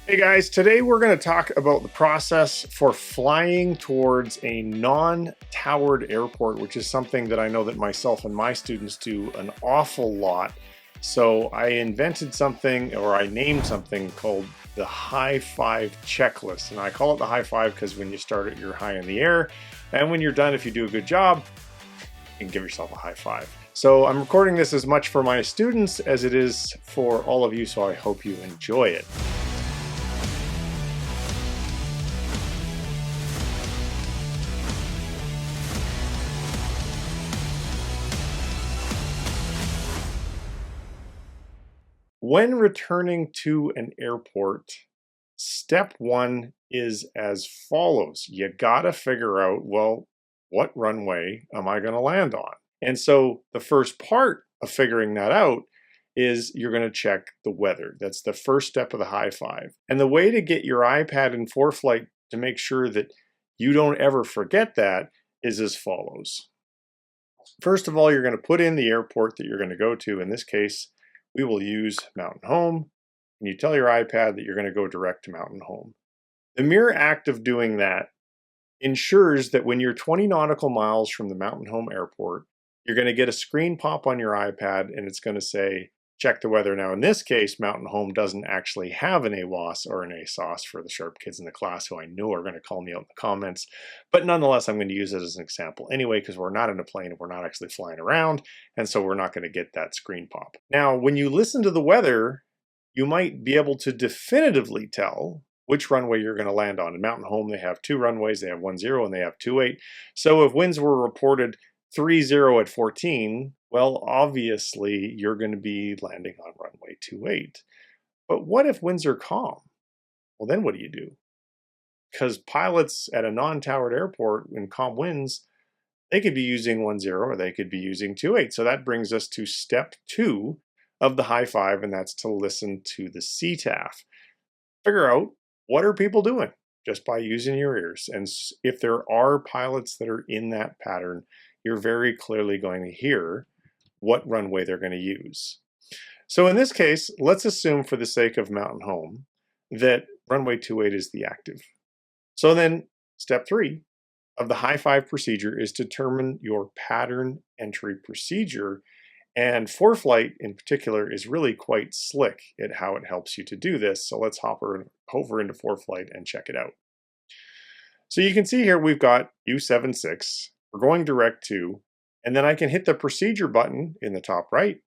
Hey guys, today we're going to talk about the process for flying towards a non-towered airport, which is something that I know that myself and my students do an awful lot. So I invented something, or I named something called the high five checklist. And I call it the high five because when you start it, you're high in the air. And when you're done, if you do a good job, you can give yourself a high five. So I'm recording this as much for my students as it is for all of you, so I hope you enjoy it. When returning to an airport, step one is as follows. You gotta figure out, well, what runway am I gonna land on? And so the first part of figuring that out is you're gonna check the weather. That's the first step of the high five. And the way to get your iPad in ForeFlight to make sure that you don't ever forget that is as follows. First of all, you're gonna put in the airport that you're gonna go to. In this case, we will use Mountain Home, and you tell your iPad that you're going to go direct to Mountain Home. The mere act of doing that ensures that when you're 20 nautical miles from the Mountain Home airport, you're going to get a screen pop on your iPad and it's going to say, check the weather. Now, in this case, Mountain Home doesn't actually have an AWOS or an ASOS for the sharp kids in the class who I know are going to call me out in the comments. But nonetheless, I'm going to use it as an example anyway, because we're not in a plane and we're not actually flying around. And so we're not going to get that screen pop. Now, when you listen to the weather, you might be able to definitively tell which runway you're going to land on. In Mountain Home, they have two runways. They have 10 and they have 28. So if winds were reported 30 at 14, well, obviously you're going to be landing on runway 28. But what if winds are calm? Well, then what do you do? Because pilots at a non-towered airport in calm winds, they could be using 10 or they could be using 28. So that brings us to step two of the high five, and that's to listen to the CTAF. Figure out what are people doing just by using your ears. And if there are pilots that are in that pattern, you're very clearly going to hear what runway they're going to use. So in this case, let's assume for the sake of Mountain Home that runway 28 is the active. So then step three of the high five procedure is to determine your pattern entry procedure. And ForeFlight in particular is really quite slick at how it helps you to do this. So let's hop over into ForeFlight and check it out. So you can see here we've got U76. We're going direct to, and then I can hit the procedure button in the top right,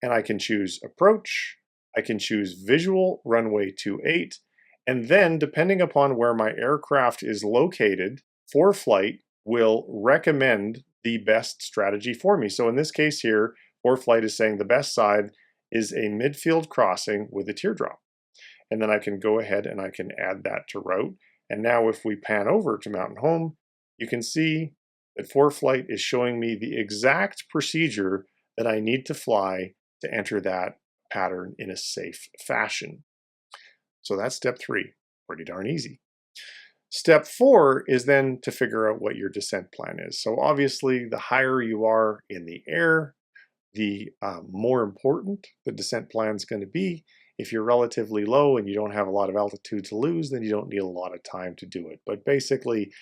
and I can choose approach, I can choose visual runway 28, and then depending upon where my aircraft is located, ForeFlight will recommend the best strategy for me. So in this case here, ForeFlight is saying the best side is a midfield crossing with a teardrop. And then I can go ahead and I can add that to route. And now if we pan over to Mountain Home, you can see that ForeFlight is showing me the exact procedure that I need to fly to enter that pattern in a safe fashion. So that's step three, pretty darn easy. Step four is then to figure out what your descent plan is. So obviously the higher you are in the air, the more important the descent plan is going to be. If you're relatively low and you don't have a lot of altitude to lose, then you don't need a lot of time to do it. But basically,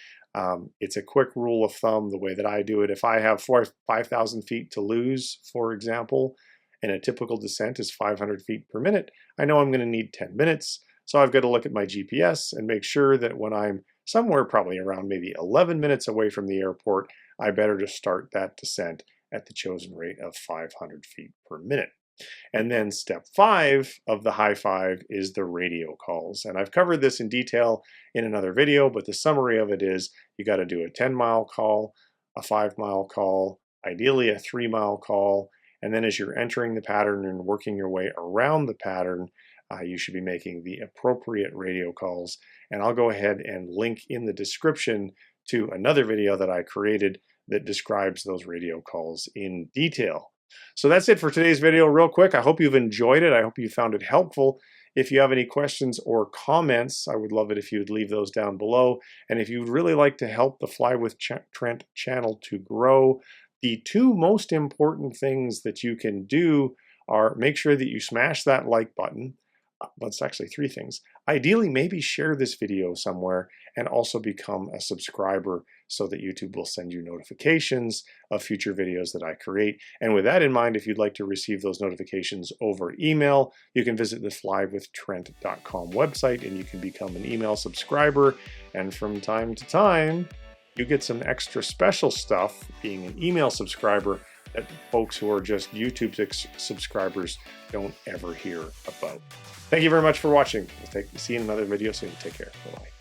it's a quick rule of thumb the way that I do it. If I have 5,000 feet to lose, for example, and a typical descent is 500 feet per minute, I know I'm going to need 10 minutes. So I've got to look at my GPS and make sure that when I'm somewhere probably around maybe 11 minutes away from the airport, I better just start that descent at the chosen rate of 500 feet per minute. And then step five of the high five is the radio calls. And I've covered this in detail in another video, but the summary of it is you got to do a 10-mile call, a 5-mile call, ideally a 3-mile call. And then as you're entering the pattern and working your way around the pattern, you should be making the appropriate radio calls. And I'll go ahead and link in the description to another video that I created that describes those radio calls in detail. So that's it for today's video. Real quick, I hope you've enjoyed it. I hope you found it helpful. If you have any questions or comments, I would love it if you would leave those down below. And if you'd really like to help the Fly with Trent channel to grow, the two most important things that you can do are make sure that you smash that like button. Well, it's actually 3 things. Ideally, maybe share this video somewhere and also become a subscriber so that YouTube will send you notifications of future videos that I create. And with that in mind, if you'd like to receive those notifications over email, you can visit the flywithtrent.com website and you can become an email subscriber. And from time to time, you get some extra special stuff being an email subscriber that folks who are just YouTube subscribers don't ever hear about. Thank you very much for watching. We'll see you in another video soon. Take care. Bye-bye.